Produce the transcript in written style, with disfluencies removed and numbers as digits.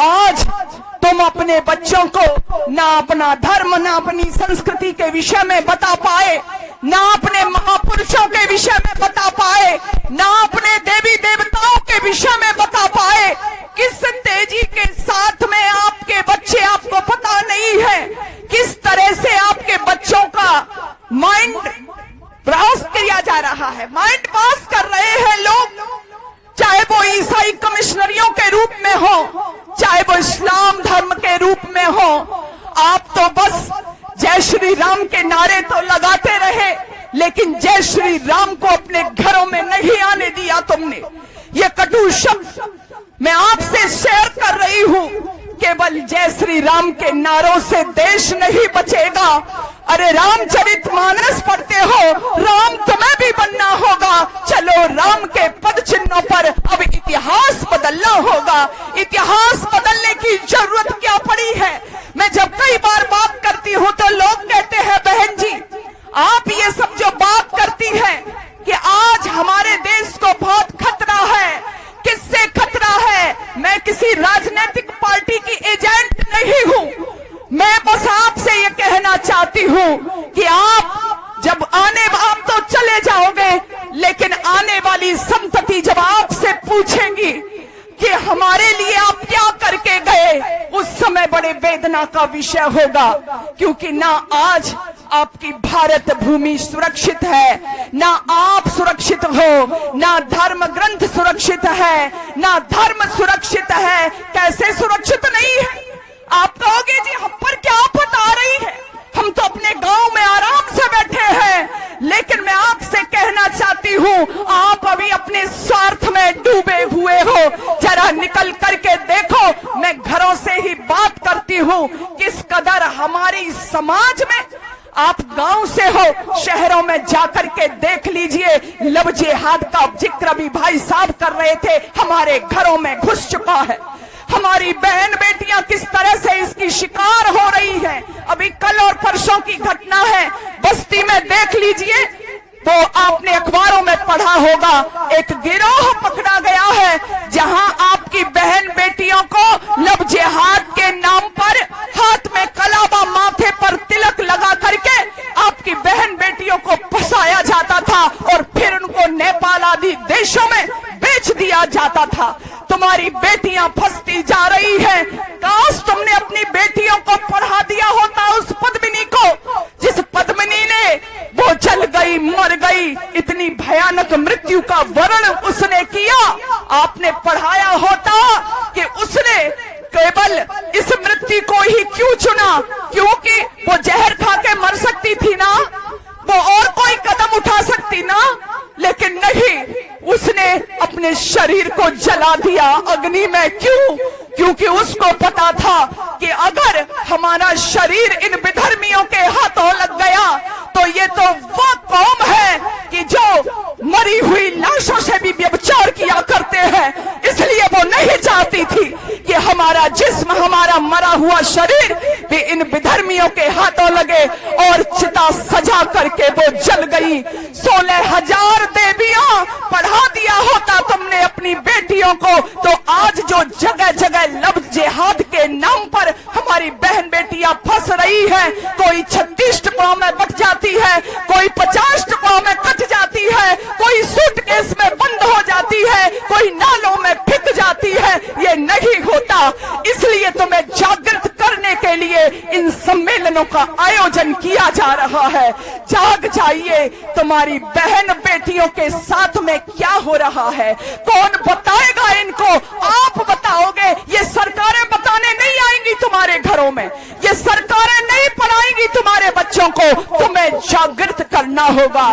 आज तुम अपने बच्चों को ना अपना धर्म ना अपनी संस्कृति के विषय में बता पाए, ना अपने महापुरुषों के विषय में बता पाए, ना अपने देवी देवताओं के विषय में बता पाए। किस तेजी के साथ में आपके बच्चे, आपको पता नहीं है किस तरह से आपके बच्चों का माइंड ब्राउज किया जा रहा है, माइंड पास कर रहे हैं लोग, चाहे वो ईसाई कमिश्नरियों के रूप में हो, चाहे वो इस्लाम धर्म के रूप में हो। आप तो बस जय श्री राम के नारे तो लगाते रहे, लेकिन जय श्री राम को अपने घरों में नहीं आने दिया तुमने। ये कटु शब्द मैं आपसे शेयर कर रही हूं। केवल जय श्री राम के नारों से देश नहीं बचेगा। अरे रामचरितमानस पढ़ते हो, राम तुम्हें भी बनना होगा। चलो राम के पद चिन्हों पर अब इतिहास बदलना होगा। इतिहास बदलने की जरूरत क्या पड़ी है? मैं जब कई बार बात करती हूँ तो लोग कहते हैं बहन जी आप ये सब जो बात करती है कि आज हमारे देश को बहुत खतरा है। किससे खतरा है? मैं किसी राजनीतिक पार्टी की एजेंट नहीं हूँ। मैं बस आपसे ये कहना चाहती हूँ कि आप जब आप तो चले जाओगे, लेकिन आने वाली संतति जब आपसे पूछेंगी कि हमारे लिए आप क्या करके गए, उस समय बड़े वेदना का विषय होगा। क्योंकि ना आज आपकी भारत भूमि सुरक्षित है, ना आप सुरक्षित हो, ना धर्म ग्रंथ सुरक्षित है, ना धर्म सुरक्षित है। कैसे सुरक्षित नहीं है? आप कहोगे जी हम पर क्या आपत आ रही है, हम तो अपने गांव में आराम से बैठे हैं। लेकिन मैं आपसे कहना चाहती हूँ आप अभी अपने स्वार्थ में डूबे हुए हो। जरा निकल करके देखो। मैं घरों से ही बात करती हूँ किस कदर हमारी समाज में, आप गांव से हो, शहरों में जाकर के देख लीजिए। लव जिहाद का जिक्र भी भाई साहब कर रहे थे, हमारे घरों में घुस चुका है। हमारी बहन बेटियां किस तरह से इसकी शिकार हो रही हैं। अभी कल और परसों की घटना है, बस्ती में देख लीजिए। तो आपने अखबारों में पढ़ा होगा, एक गिरोह पकड़ा गया है जहां आपकी बहन बेटियों को लव जिहाद के नाम पर हाथ में कलावा, माथे पर तिलक लगा करके आपकी बहन बेटियों को फंसाया जाता था और फिर उनको नेपाल आदि देशों में बेच दिया जाता था। तुम्हारी बेटियां फंसती जा रही हैं। काश तुमने अपनी बेटियों को पढ़ा दिया होता उस पद्मिनी को, जिस पद्मिनी ने वो जल गई, मर गई, इतनी भयानक मृत्यु का वर्णन उसने किया। आपने पढ़ाया होता कि उसने केवल इस मृत्यु को ही क्यों चुना, क्योंकि वो जहर खा के मर सकती थी ना, वो और कोई कदम उठा सकती ना, लेकिन नहीं, उसने अपने शरीर को जला दिया अग्नि में। क्यों? क्योंकि उसको पता था कि अगर हमारा शरीर इन विधर्मियों के हाथों लग गया तो ये तो वो कौम है कि जो मरी हुई लाशों से भी व्यभिचार किया करते हैं। इसलिए वो नहीं चाहती थी कि हमारा जिस्म, हमारा मरा हुआ शरीर भी इन विधर्मियों के हाथों लगे, और चिता सजा करके वो जल गई। 16,000 देवियां पढ़ा दिया होता तुमने अपनी बेटियों को, तो आज जो जगह जगह लव जिहाद के नाम पर हमारी बहन बेटियां फंस रही हैं, कोई 36 टुकड़ों में बट जाती है, कोई 50 टुकड़ों में कट जाती है, कोई सूटकेस में बंद हो जाती है, कोई नालों में फिक जाती है, ये नहीं होता। इसलिए तुम्हें जागृत करने के लिए इन सम्मेलनों का आयोजन किया जा रहा है। जाग जाइए, तुम्हारी बहन बेटियों के साथ में क्या हो रहा है, कौन बताएगा इनको? आप बताओगे। ये सरकारें बताने नहीं आएंगी तुम्हारे घरों में, ये सरकारें नहीं पढ़ाएंगी तुम्हारे बच्चों को, तुम्हें जागृत करना होगा।